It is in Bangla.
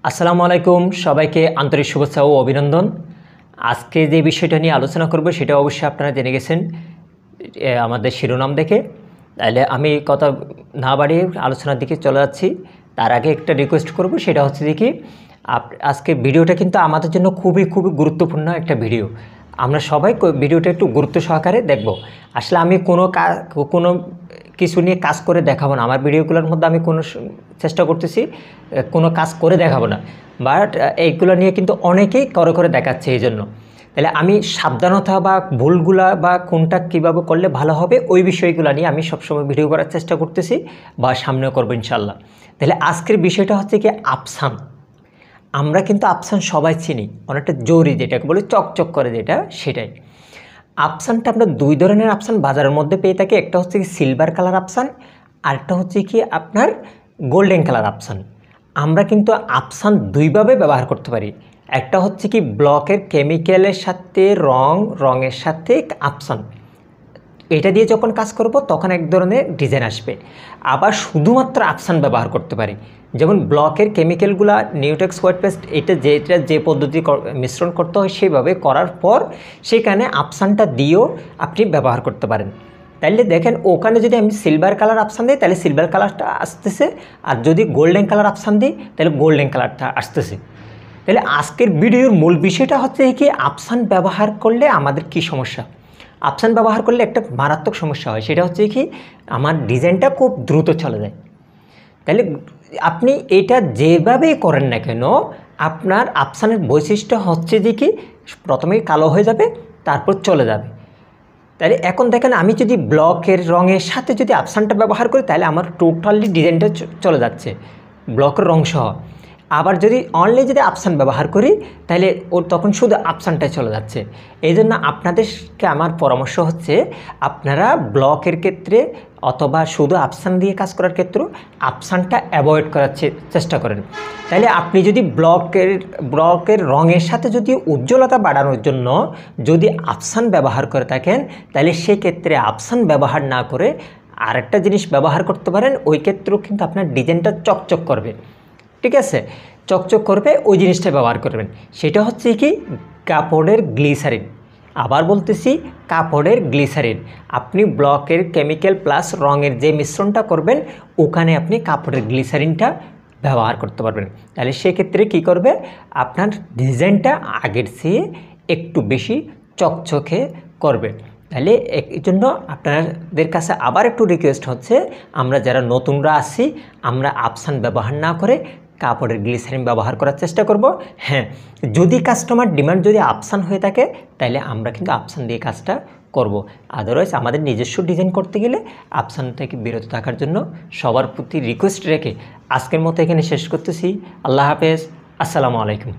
আসসালামু আলাইকুম সবাইকে আন্তরিক শুভেচ্ছা ও অভিনন্দন। আজকে যে বিষয়টা নিয়ে আলোচনা করব সেটা অবশ্যই আপনারা জেনে গেছেন আমাদের শিরোনাম দেখে। তাহলে আমি কথা না বাড়িয়ে আলোচনার দিকে চলে যাচ্ছি। তার আগে একটা রিকোয়েস্ট করব, সেটা হচ্ছে যে কি আজকে ভিডিওটা কিন্তু আমাদের জন্য খুবই গুরুত্বপূর্ণ একটা ভিডিও। আমরা সবাই ভিডিওটা একটু গুরুত্ব সহকারে দেখব। আসলে আমি কোনো কিছু নিয়ে কাজ করে দেখাবো না। আমার ভিডিওগুলোর মধ্যে আমি চেষ্টা করতেছি কোনো কাজ করে দেখাবো না, বাট এইগুলো নিয়ে কিন্তু অনেকেই করে দেখাচ্ছে। এই জন্য তাহলে আমি সাবধানতা বা ভুলগুলা বা কোনটা কীভাবে করলে ভালো হবে ওই বিষয়গুলো নিয়ে আমি সবসময় ভিডিও করার চেষ্টা করতেছি বা সামনেও করবো ইনশাল্লাহ। তাহলে আজকের বিষয়টা হচ্ছে কি আফসান। আমরা কিন্তু আফসান সবাই চিনি, অনেকটা জরি যেটাকে বলে চকচক করে যেটা, সেটাই। আফসানটা আমরা দুই ধরনের আফসান বাজারের মধ্যে পেয়ে থাকি। একটা হচ্ছে কি সিলভার কালার আফসান, আরেকটা হচ্ছে কি আপনার গোল্ডেন কালার আফসান। আমরা কিন্তু আফসান দুইভাবে ব্যবহার করতে পারি। একটা হচ্ছে কি ব্লকের কেমিক্যালের সাথে রঙের সাথে আফসান, এটা দিয়ে যখন কাজ করব তখন এক ধরনের ডিজাইন আসবে। আবার শুধুমাত্র আফসান ব্যবহার করতে পারি, যেমন ব্লকের কেমিক্যালগুলা নিউটেক্স হোয়াইট পেস্ট এটা যে পদ্ধতি মিশ্রণ করতে হয় সেভাবে করার পর সেখানে আফসানটা দিয়েও আপনি ব্যবহার করতে পারেন। তাইলে দেখেন ওখানে যদি আমি সিলভার কালার আফসান দিই তাহলে সিলভার কালারটা আসতেছে, আর যদি গোল্ডেন কালার আফসান দিই তাহলে গোল্ডেন কালারটা আসতেছে। তাহলে আজকের ভিডিওর মূল বিষয়টা হচ্ছে কি আফসান ব্যবহার করলে আমাদের কি সমস্যা। আফসান ব্যবহার করলে একটা মারাত্মক সমস্যা হয়, সেটা হচ্ছে কি আমার ডিজাইনটা খুব দ্রুত চলে যায়। তাহলে আপনি এটা যেভাবেই করেন না কেন আপনার আফসানের বৈশিষ্ট্য হচ্ছে যে কি প্রথমেই কালো হয়ে যাবে, তারপর চলে যাবে। তাহলে এখন দেখেন আমি যদি ব্লকের রঙের সাথে যদি আফসানটা ব্যবহার করি তাহলে আমার টোটালি ডিজাইনটা চলে যাচ্ছে ব্লকের রং সহ। আবার যদি অনলি যদি আফসান ব্যবহার করি তাহলে ওর তখন শুধু আফসানটাই চলে যাচ্ছে। এই জন্য আপনাদেরকে আমার পরামর্শ হচ্ছে আপনারা ব্লকের ক্ষেত্রে অথবা শুধু আফসান দিয়ে কাজ করার ক্ষেত্রে আফসানটা অ্যাভয়েড করার চেষ্টা করেন। তাহলে আপনি যদি ব্লকের রঙের সাথে যদি উজ্জ্বলতা বাড়ানোর জন্য যদি আফসান ব্যবহার করে থাকেন তাহলে সেক্ষেত্রে আফসান ব্যবহার না করে আরেকটা জিনিস ব্যবহার করতে পারেন। ওই ক্ষেত্রেও কিন্তু আপনার ডিজাইনটা চকচক করবে, ঠিক আছে, চকচক করবে, ওই জিনিসটা ব্যবহার করবেন। সেটা হচ্ছে কি কাপড়ের গ্লিসারিন। আবার বলতেছি কাপড়ের গ্লিসারিন। আপনি ব্লকের কেমিক্যাল প্লাস রঙের যে মিশ্রণটা করবেন ওখানে আপনি কাপড়ের গ্লিসারিনটা ব্যবহার করতে পারবেন। তাহলে সেক্ষেত্রে কি করবে আপনার ডিজাইনটা আগের চেয়ে একটু বেশি চকচকে করবে। তাহলে এই জন্য আপনাদের কাছে আবার একটু রিকোয়েস্ট হচ্ছে আমরা যারা নতুনরা আছি আমরা আফসান ব্যবহার না করে কাপড়ের গ্লিসারিন ব্যবহার করার চেষ্টা করব। হ্যাঁ, যদি কাস্টমার ডিমান্ড যদি আফসান হয়ে থাকে তাহলে আমরা কিন্তু আফসান দিয়ে কাজটা করব। আদারওয়াইজ আমাদের নিজস্ব ডিজাইন করতে গেলে আফসান থেকে বিরত থাকার জন্য সবার প্রতি রিকোয়েস্ট রেখে আজকের মতো এখানে শেষ করতেছি। আল্লাহ হাফেজ, আসসালামু আলাইকুম।